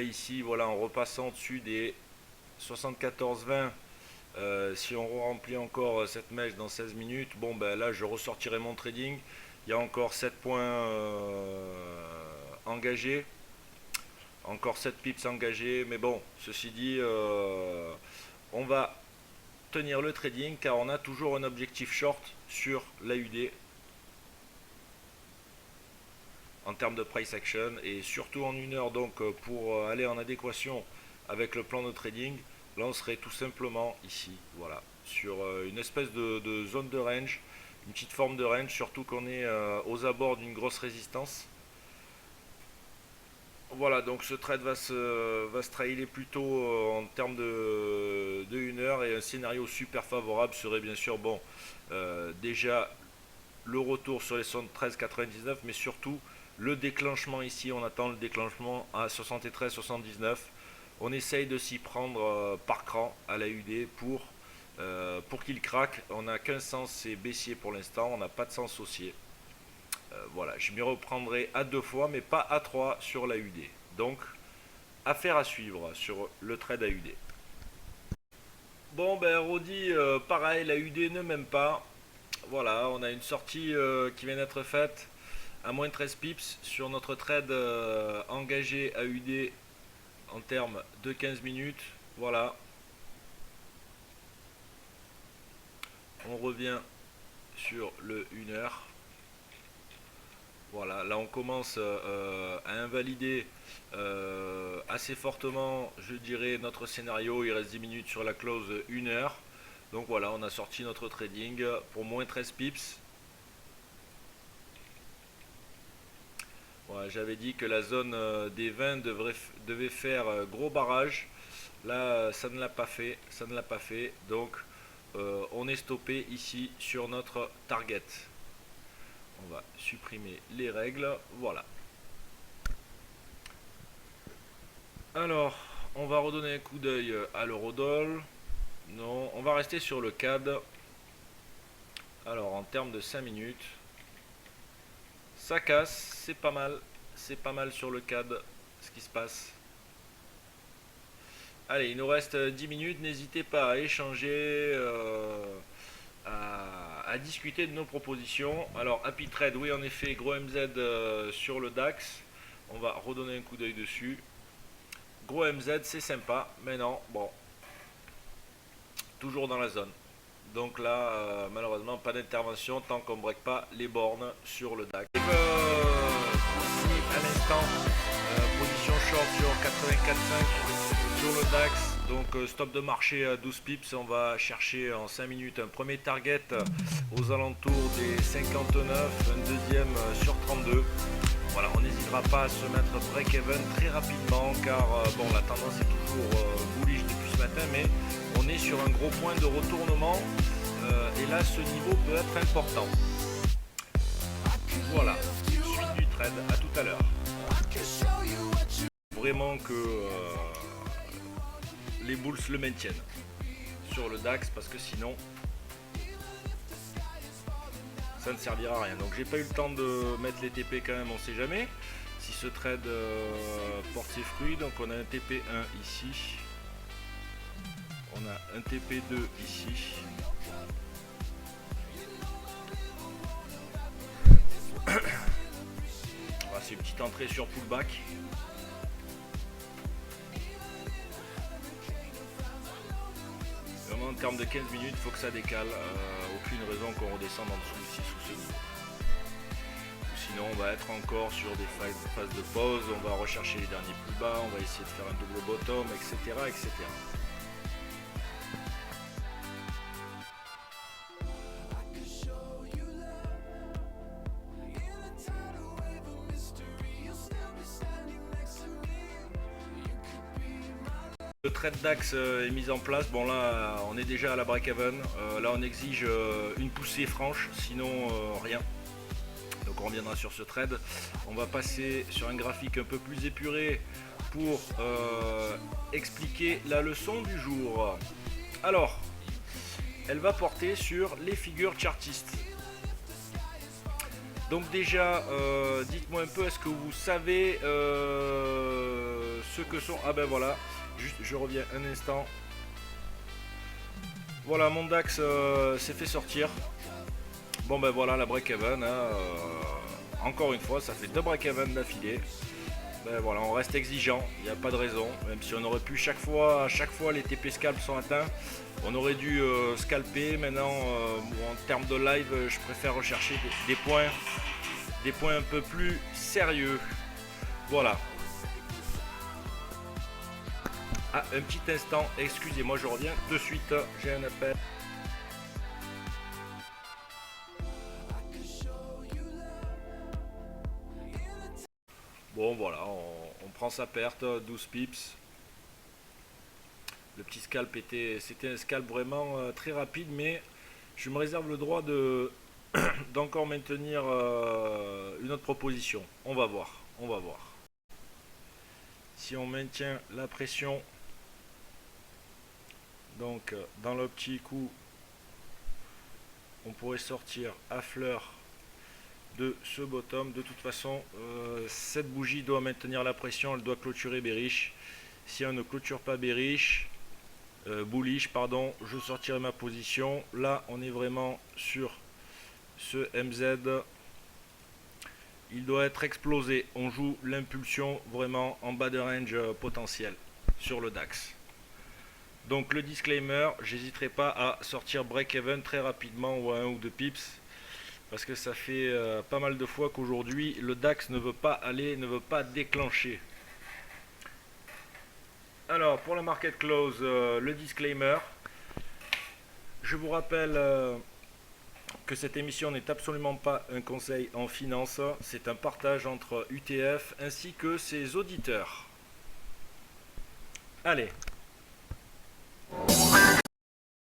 ici, voilà, en repassant au-dessus des 74,20, si on remplit encore cette mèche dans 16 minutes, bon ben là je ressortirai mon trading. Il y a encore 7 points engagés, encore 7 pips engagés, mais bon, ceci dit, on va tenir le trading car on a toujours un objectif short sur l'AUD en termes de price action, et surtout en une heure. Donc pour aller en adéquation avec le plan de trading, là on serait tout simplement ici, voilà, sur une espèce de zone de range, une petite forme de range, surtout qu'on est aux abords d'une grosse résistance. Voilà, donc ce trade va se trailer plutôt en termes de 1 heure, et un scénario super favorable serait bien sûr, bon, déjà le retour sur les 73,99, mais surtout le déclenchement ici. On attend le déclenchement à 73,79. On essaye de s'y prendre par cran à l'AUD pour qu'il craque. On a qu'un sens, c'est baissier pour l'instant, on n'a pas de sens haussier. Voilà, je m'y reprendrai à 2 fois, mais pas à 3 sur l'AUD. Donc, affaire à suivre sur le trade AUD. Bon, ben Rodi, pareil, l'AUD ne m'aime pas. Voilà, on a une sortie qui vient d'être faite à moins de 13 pips sur notre trade engagé AUD en termes de 15 minutes. Voilà. On revient sur le 1 heure. Voilà, là on commence à invalider assez fortement, je dirais, notre scénario. Il reste 10 minutes sur la clause 1 heure. Donc voilà, on a sorti notre trading pour moins 13 pips. Voilà, j'avais dit que la zone des 20 devait faire gros barrage. Là, ça ne l'a pas fait. Ça ne l'a pas fait. Donc, on est stoppé ici sur notre target. On va supprimer les règles. Voilà. Alors, on va redonner un coup d'œil à l'eurodoll. Non, on va rester sur le CAD. Alors, en termes de 5 minutes, ça casse, c'est pas mal. C'est pas mal sur le CAD ce qui se passe. Allez, il nous reste 10 minutes. N'hésitez pas à échanger, à discuter de nos propositions. Alors, Happy Trade, oui, en effet, gros MZ sur le DAX. On va redonner un coup d'œil dessus. Gros MZ, c'est sympa, mais non, bon. Toujours dans la zone. Donc là, malheureusement, pas d'intervention tant qu'on ne break pas les bornes sur le DAX. À l'instant, position short sur 84,5 sur le DAX. Donc stop de marché à 12 pips. On va chercher en 5 minutes un premier target aux alentours des 59, un deuxième sur 32. Voilà, on n'hésitera pas à se mettre break-even très rapidement car bon, la tendance est toujours bullish depuis ce matin, mais on est sur un gros point de retournement et là ce niveau peut être important. Voilà, suite du trade, à tout à l'heure. Vraiment que les bulls le maintiennent sur le DAX parce que sinon ça ne servira à rien. Donc j'ai pas eu le temps de mettre les TP quand même, on sait jamais si ce trade porte ses fruits. Donc on a un TP1 ici, on a un TP2 ici, voilà, c'est une petite entrée sur pullback. Vraiment en termes de 15 minutes, il faut que ça décale, aucune raison qu'on redescende en dessous ici sous ce niveau. Sinon on va être encore sur des phases de pause, on va rechercher les derniers plus bas, on va essayer de faire un double bottom, etc. etc. Le trade DAX est mis en place. Bon là on est déjà à la break-even. Là on exige une poussée franche, sinon rien. Donc on reviendra sur ce trade. On va passer sur un graphique un peu plus épuré pour expliquer la leçon du jour. Alors, elle va porter sur les figures chartistes. Donc déjà, dites-moi un peu, est-ce que vous savez ce que sont... Ah ben voilà, juste je reviens un instant. Voilà, mon DAX s'est fait sortir. Bon ben voilà, la break-even, hein, encore une fois, ça fait 2 break-even d'affilée. Ben voilà, on reste exigeant, il n'y a pas de raison, même si on aurait pu à chaque fois les TP scalp sont atteints, on aurait dû scalper. Maintenant, en termes de live, je préfère rechercher des points un peu plus sérieux. Voilà. Ah, un petit instant, excusez-moi, je reviens de suite, j'ai un appel. Bon voilà, on prend sa perte, 12 pips. Le petit scalp c'était un scalp vraiment très rapide, mais je me réserve le droit d'encore maintenir une autre proposition. On va voir, on va voir. Si on maintient la pression, donc dans le petit coup, on pourrait sortir à fleur de ce bottom. De toute façon, cette bougie doit maintenir la pression, elle doit clôturer bearish. Si elle ne clôture pas bearish, bullish pardon, je sortirai ma position. Là on est vraiment sur ce MZ, il doit être explosé, on joue l'impulsion vraiment en bas de range potentiel sur le DAX. Donc le disclaimer, j'hésiterai pas à sortir break-even très rapidement ou à 1 ou 2 pips, parce que ça fait pas mal de fois qu'aujourd'hui le DAX ne veut pas aller, ne veut pas déclencher. Alors pour la market close, le disclaimer, je vous rappelle que cette émission n'est absolument pas un conseil en finance, c'est un partage entre UTF ainsi que ses auditeurs. Allez,